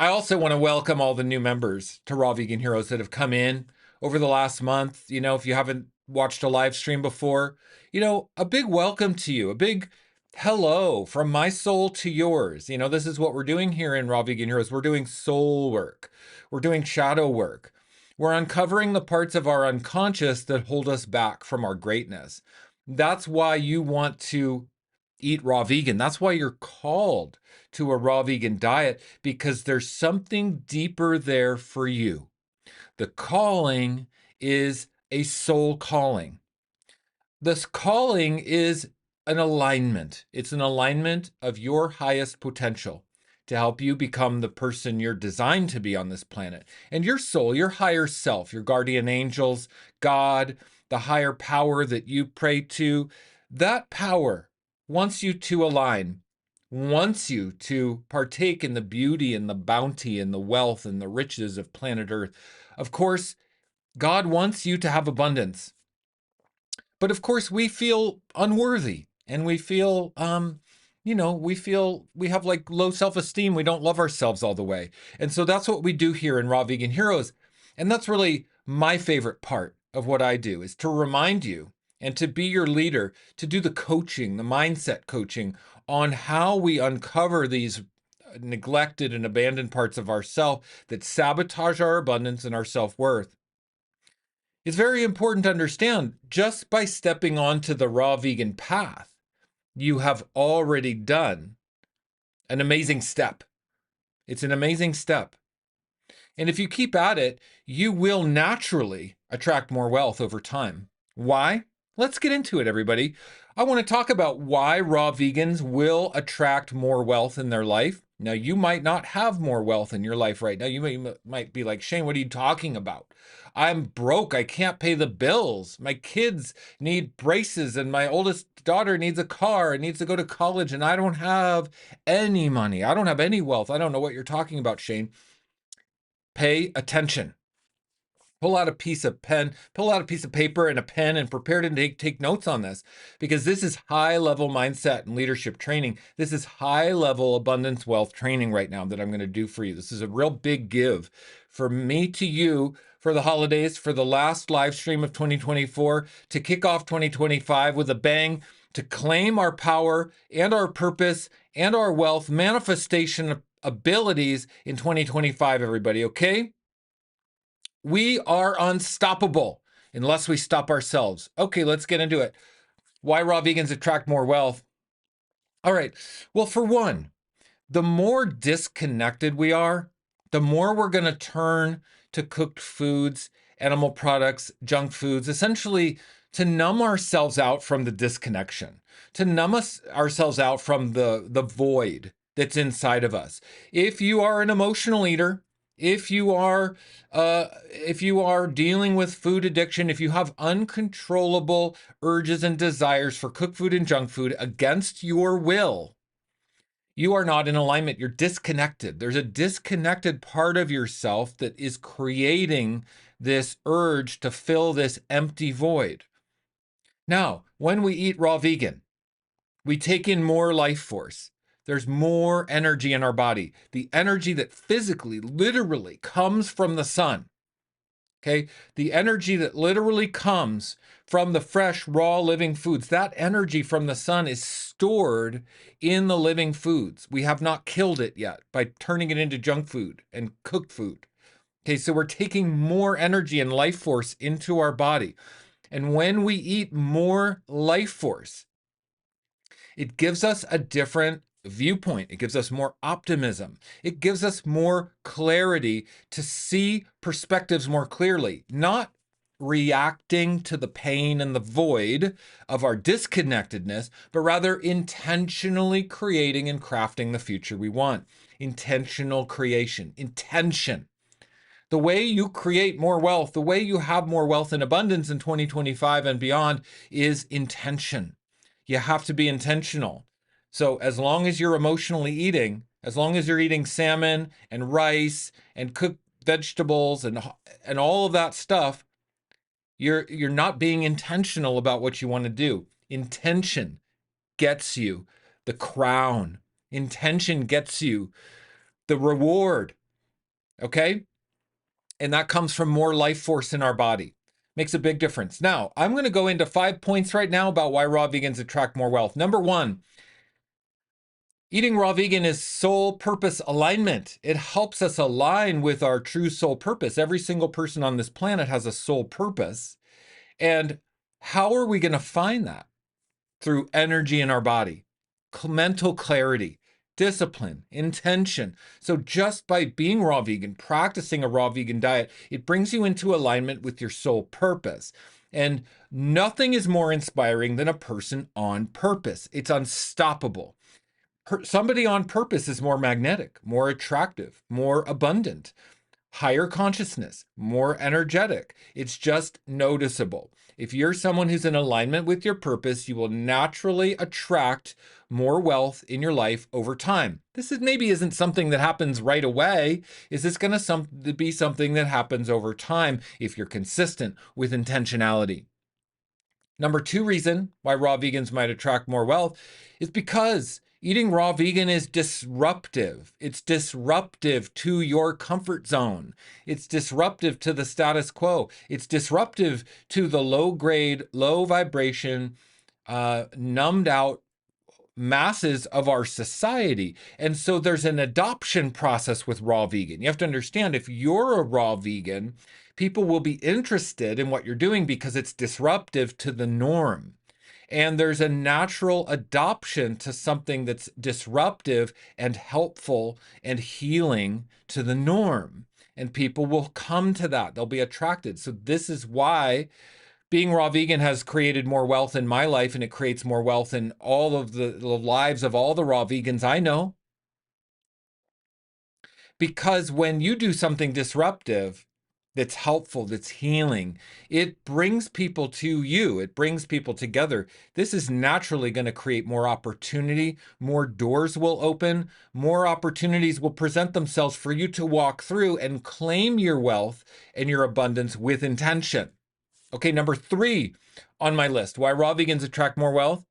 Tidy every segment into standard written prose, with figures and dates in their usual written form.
I also want to welcome all the new members to Raw Vegan Heroes that have come in over the last month. If you haven't watched a live stream before, a big welcome to you, a big hello from my soul to yours. This is what we're doing here in Raw Vegan Heroes. We're doing soul work, we're doing shadow work. We're uncovering the parts of our unconscious that hold us back from our greatness. That's why you want to eat raw vegan. That's why you're called to a raw vegan diet, because there's something deeper there for you. The calling is a soul calling. This calling is an alignment. It's an alignment of your highest potential to help you become the person you're designed to be on this planet. And your soul, your higher self, your guardian angels, God, the higher power that you pray to, that power wants you to align, wants you to partake in the beauty and the bounty and the wealth and the riches of planet Earth. Of course, God wants you to have abundance. But of course, we feel unworthy, and we feel, we have like low self-esteem. We don't love ourselves all the way. And so that's what we do here in Raw Vegan Heroes. And that's really my favorite part of what I do, is to remind you and to be your leader, to do the coaching, the mindset coaching on how we uncover these neglected and abandoned parts of ourself that sabotage our abundance and our self-worth. It's very important to understand, just by stepping onto the raw vegan path, you have already done an amazing step. It's an amazing step. And if you keep at it, you will naturally attract more wealth over time. Why? Let's get into it, everybody. I want to talk about why raw vegans will attract more wealth in their life. Now, you might not have more wealth in your life right now. You might be like, Shane, what are you talking about? I'm broke. I can't pay the bills. My kids need braces, and my oldest daughter needs a car and needs to go to college, and I don't have any money. I don't have any wealth. I don't know what you're talking about, Shane. Pay attention. Pull out a piece of paper and a pen, and prepare to take notes on this, because this is high level mindset and leadership training. This is high level abundance wealth training right now that I'm going to do for you. This is a real big give for me to you for the holidays, for the last live stream of 2024, to kick off 2025 with a bang, to claim our power and our purpose and our wealth manifestation abilities in 2025, everybody, okay? We are unstoppable unless we stop ourselves. Okay, let's get into it. Why raw vegans attract more wealth? All right. Well, for one, the more disconnected we are, the more we're going to turn to cooked foods, animal products, junk foods, essentially to numb ourselves out from the disconnection, to numb ourselves out from the void that's inside of us. If you are an emotional eater, if you are dealing with food addiction, if you have uncontrollable urges and desires for cooked food and junk food against your will, you are not in alignment. You're disconnected. There's a disconnected part of yourself that is creating this urge to fill this empty void. Now, when we eat raw vegan, we take in more life force. There's more energy in our body. The energy that physically, literally comes from the sun. Okay? The energy that literally comes from the fresh, raw, living foods, that energy from the sun is stored in the living foods. We have not killed it yet by turning it into junk food and cooked food. Okay, so we're taking more energy and life force into our body. And when we eat more life force, it gives us a different viewpoint. It gives us more optimism. It gives us more clarity to see perspectives more clearly, not reacting to the pain and the void of our disconnectedness, but rather intentionally creating and crafting the future we want. Intentional creation, intention. The way you create more wealth, the way you have more wealth and abundance in 2025 and beyond is intention. You have to be intentional. So as long as you're emotionally eating, as long as you're eating salmon and rice and cooked vegetables and all of that stuff, you're not being intentional about what you want to do. Intention gets you the crown. Intention gets you the reward. Okay? And that comes from more life force in our body. Makes a big difference. Now, I'm going to go into 5 points right now about why raw vegans attract more wealth. Number 1, eating raw vegan is soul purpose alignment. It helps us align with our true soul purpose. Every single person on this planet has a soul purpose. And how are we going to find that? Through energy in our body, mental clarity, discipline, intention. So just by being raw vegan, practicing a raw vegan diet, it brings you into alignment with your soul purpose. And nothing is more inspiring than a person on purpose. It's unstoppable. Somebody on purpose is more magnetic, more attractive, more abundant, higher consciousness, more energetic. It's just noticeable. If you're someone who's in alignment with your purpose, you will naturally attract more wealth in your life over time. This is maybe isn't something that happens right away. Is this going to be something that happens over time if you're consistent with intentionality? Number 2 reason why raw vegans might attract more wealth is because eating raw vegan is disruptive. It's disruptive to your comfort zone. It's disruptive to the status quo. It's disruptive to the low grade, low vibration, numbed out masses of our society. And so there's an adoption process with raw vegan. You have to understand, if you're a raw vegan, people will be interested in what you're doing because it's disruptive to the norm. And there's a natural adoption to something that's disruptive and helpful and healing to the norm. And people will come to that. They'll be attracted. So this is why being raw vegan has created more wealth in my life, and it creates more wealth in all of the lives of all the raw vegans I know. Because when you do something disruptive, that's helpful, that's healing, it brings people to you. It brings people together. This is naturally going to create more opportunity. More doors will open. More opportunities will present themselves for you to walk through and claim your wealth and your abundance with intention. Okay, number 3 on my list, why raw vegans attract more wealth?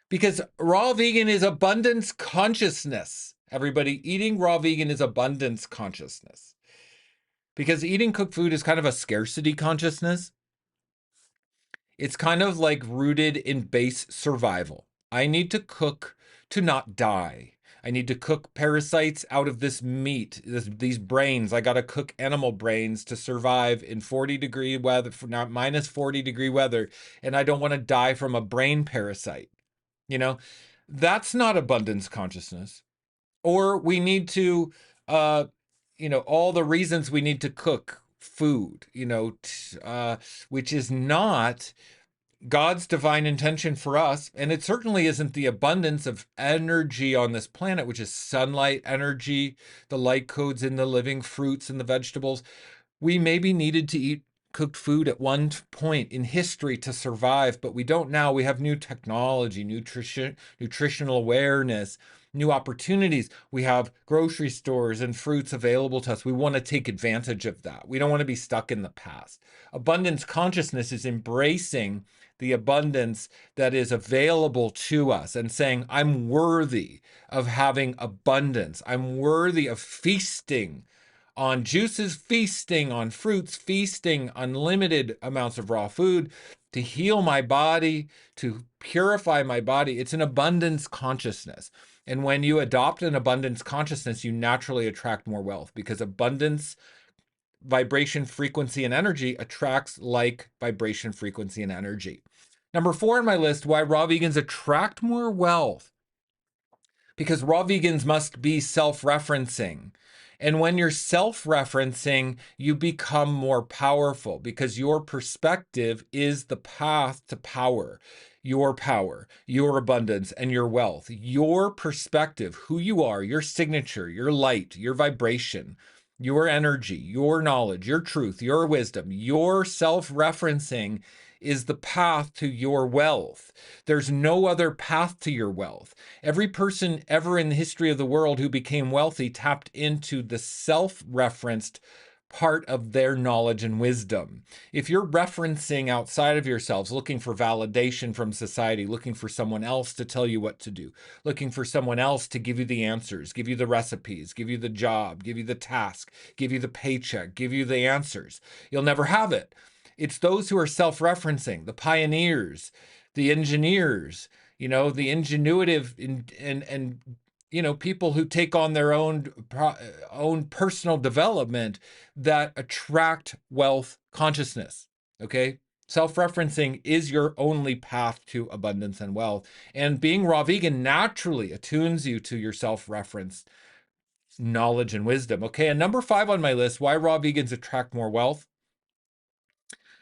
Because raw vegan is abundance consciousness. Everybody, eating raw vegan is abundance consciousness. Because eating cooked food is kind of a scarcity consciousness. It's kind of like rooted in base survival. I need to cook to not die. I need to cook parasites out of this meat, these brains. I got to cook animal brains to survive in 40-degree weather, not minus 40-degree weather, and I don't want to die from a brain parasite. You know, that's not abundance consciousness. Or we need to, all the reasons we need to cook food, which is not God's divine intention for us. And it certainly isn't the abundance of energy on this planet, which is sunlight energy, the light codes in the living fruits and the vegetables. We maybe needed to eat cooked food at one point in history to survive, but we don't now. We have new technology, nutritional awareness, new opportunities. We have grocery stores and fruits available to us. We want to take advantage of that. We don't want to be stuck in the past. Abundance consciousness is embracing the abundance that is available to us and saying, I'm worthy of having abundance. I'm worthy of feasting on juices, feasting on fruits, feasting unlimited amounts of raw food to heal my body, to purify my body. It's an abundance consciousness. And when you adopt an abundance consciousness, you naturally attract more wealth, because abundance, vibration, frequency, and energy attracts like vibration, frequency, and energy. Number 4 on my list, why raw vegans attract more wealth. Because raw vegans must be self-referencing. And when you're self-referencing, you become more powerful, because your perspective is the path to power, your abundance, and your wealth. Your perspective, who you are, your signature, your light, your vibration, your energy, your knowledge, your truth, your wisdom, your self-referencing is the path to your wealth. There's no other path to your wealth. Every person ever in the history of the world who became wealthy tapped into the self-referenced part of their knowledge and wisdom. If you're referencing outside of yourselves, looking for validation from society, looking for someone else to tell you what to do, looking for someone else to give you the answers, give you the recipes, give you the job, give you the task, give you the paycheck, give you the answers, you'll never have it. It's those who are self-referencing, the pioneers, the engineers, the ingenuitive and people who take on their own personal development that attract wealth consciousness. Okay. Self-referencing is your only path to abundance and wealth. And being raw vegan naturally attunes you to your self-reference knowledge and wisdom. Okay. And number 5 on my list, why raw vegans attract more wealth?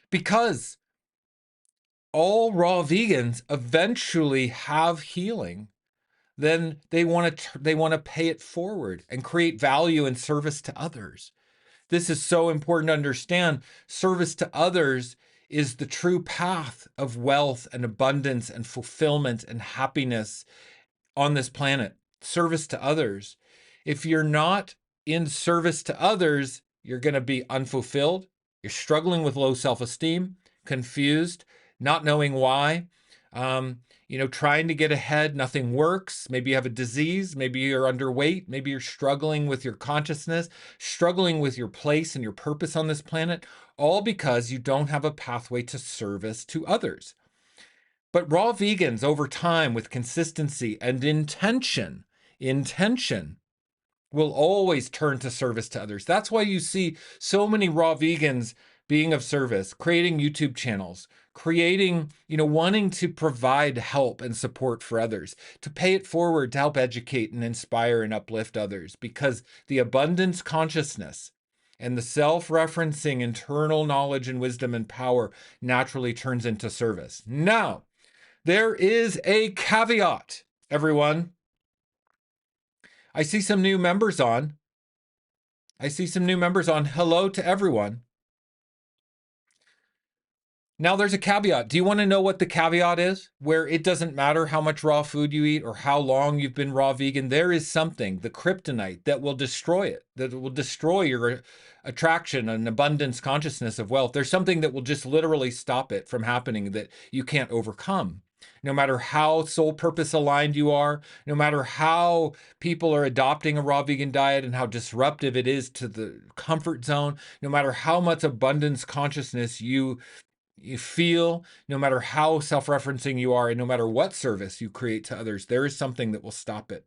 Because all raw vegans eventually have healing. Then they want to pay it forward and create value and service to others. This is so important to understand. Service to others is the true path of wealth and abundance and fulfillment and happiness on this planet. Service to others. If you're not in service to others, you're going to be unfulfilled. You're struggling with low self-esteem, confused, not knowing why. Trying to get ahead, nothing works. Maybe you have a disease, maybe you're underweight, maybe you're struggling with your consciousness, struggling with your place and your purpose on this planet, all because you don't have a pathway to service to others. But raw vegans over time with consistency and intention will always turn to service to others. That's why you see so many raw vegans being of service, creating YouTube channels, creating, wanting to provide help and support for others, to pay it forward, to help educate and inspire and uplift others, because the abundance consciousness and the self-referencing internal knowledge and wisdom and power naturally turns into service. Now, there is a caveat, everyone. I see some new members on. Hello to everyone. Now there's a caveat. Do you want to know what the caveat is? Where it doesn't matter how much raw food you eat or how long you've been raw vegan, there is something, the kryptonite, that will destroy it, that will destroy your attraction and abundance consciousness of wealth. There's something that will just literally stop it from happening that you can't overcome. No matter how soul purpose aligned you are, no matter how people are adopting a raw vegan diet and how disruptive it is to the comfort zone, no matter how much abundance consciousness you feel, no matter how self-referencing you are, and no matter what service you create to others, there is something that will stop it.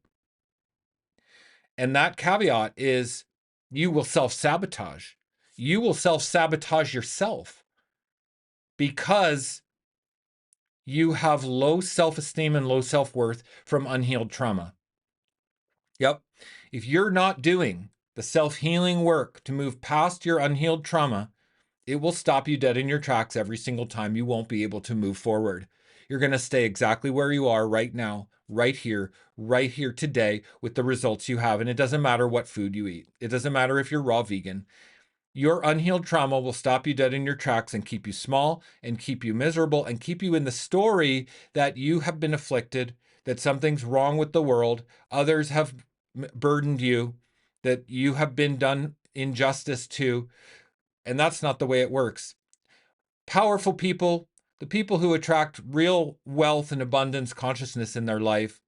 And that caveat is you will self-sabotage. You will self-sabotage yourself because you have low self-esteem and low self-worth from unhealed trauma. Yep. If you're not doing the self-healing work to move past your unhealed trauma, it will stop you dead in your tracks every single time. You won't be able to move forward. You're going to stay exactly where you are right now, right here today with the results you have. And it doesn't matter what food you eat. It doesn't matter if you're raw vegan. Your unhealed trauma will stop you dead in your tracks and keep you small and keep you miserable and keep you in the story that you have been afflicted, that something's wrong with the world, others have burdened you, that you have been done injustice to. And that's not the way it works. Powerful people, the people who attract real wealth and abundance consciousness in their life,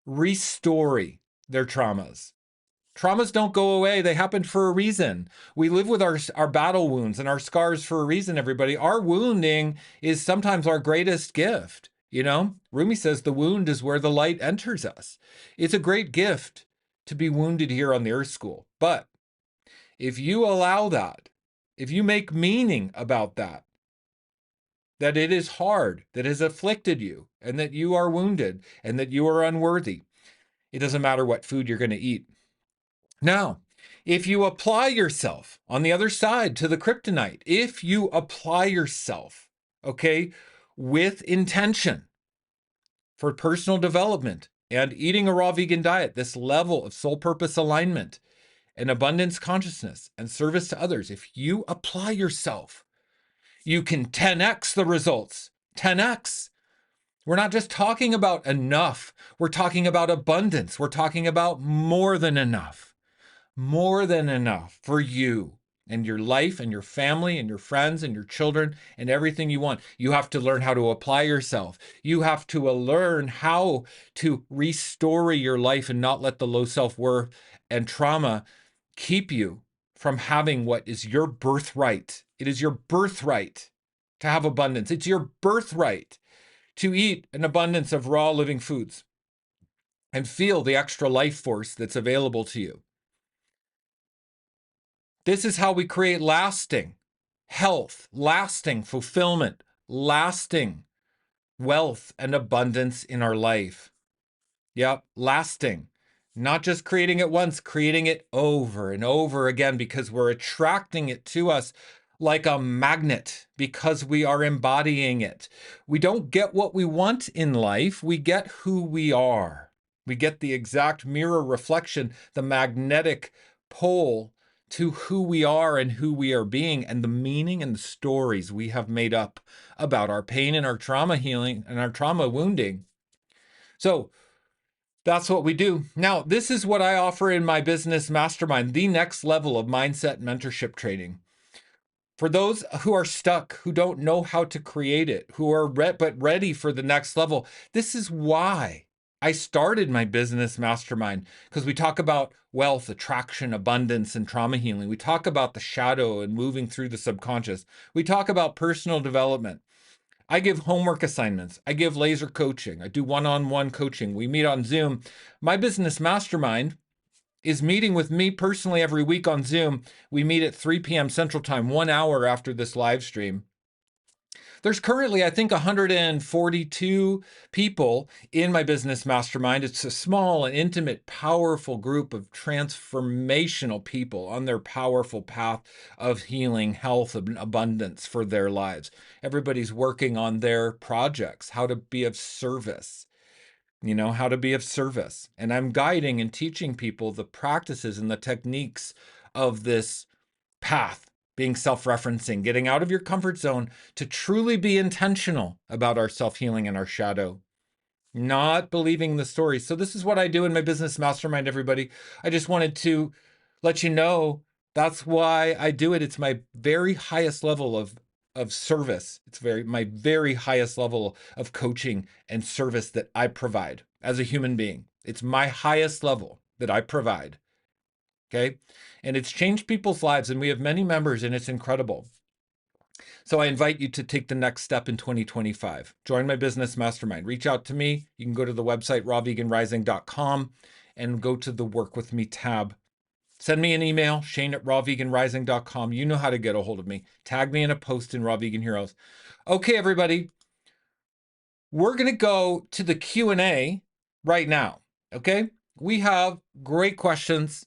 restory their traumas. Traumas don't go away. They happen for a reason. We live with our battle wounds and our scars for a reason, everybody. Our wounding is sometimes our greatest gift. Rumi says the wound is where the light enters us. It's a great gift to be wounded here on the Earth School. But if you allow that, if you make meaning about that it is hard, that has afflicted you, and that you are wounded, and that you are unworthy, it doesn't matter what food you're going to eat. Now, if you apply yourself on the other side to the kryptonite, if you apply yourself, okay, with intention for personal development and eating a raw vegan diet, this level of soul purpose alignment and abundance consciousness and service to others, if you apply yourself, you can 10x the results. 10x. We're not just talking about enough. We're talking about abundance. We're talking about more than enough. More than enough for you and your life and your family and your friends and your children and everything you want. You have to learn how to apply yourself. You have to learn how to restore your life and not let the low self-worth and trauma keep you from having what is your birthright. It is your birthright to have abundance. It's your birthright to eat an abundance of raw living foods and feel the extra life force that's available to you. This is how we create lasting health, lasting fulfillment, lasting wealth and abundance in our life. Yep, lasting. Not just creating it once, creating it over and over again, because we're attracting it to us like a magnet, because we are embodying it. We don't get what we want in life, we get who we are. We get the exact mirror reflection, the magnetic pole to who we are and who we are being, and the meaning and the stories we have made up about our pain and our trauma healing and our trauma wounding. So that's what we do. Now, this is what I offer in my business mastermind, the next level of mindset mentorship training. For those who are stuck, who don't know how to create it, who are but ready for the next level, this is why I started my business mastermind, because we talk about wealth, attraction, abundance, and trauma healing. We talk about the shadow and moving through the subconscious. We talk about personal development. I give homework assignments. I give laser coaching. I do one-on-one coaching. We meet on Zoom. My business mastermind is meeting with me personally every week on Zoom. We meet at 3 p.m. Central Time, 1 hour after this live stream. There's currently, I think, 142 people in my business mastermind. It's a small and intimate, powerful group of transformational people on their powerful path of healing, health, and abundance for their lives. Everybody's working on their projects, how to be of service. How to be of service. And I'm guiding and teaching people the practices and the techniques of this path, being self-referencing, getting out of your comfort zone to truly be intentional about our self-healing and our shadow, not believing the story. So this is what I do in my business mastermind, everybody. I just wanted to let you know that's why I do it. It's my very highest level of service. It's my very highest level of coaching and service that I provide as a human being. It's my highest level that I provide. Okay. And it's changed people's lives, and we have many members, and it's incredible. So I invite you to take the next step in 2025. Join my business mastermind. Reach out to me. You can go to the website, rawveganrising.com, and go to the Work With Me tab. Send me an email, shane@rawveganrising.com. You know how to get a hold of me. Tag me in a post in Raw Vegan Heroes. Okay, everybody. We're going to go to the Q&A right now. Okay? We have great questions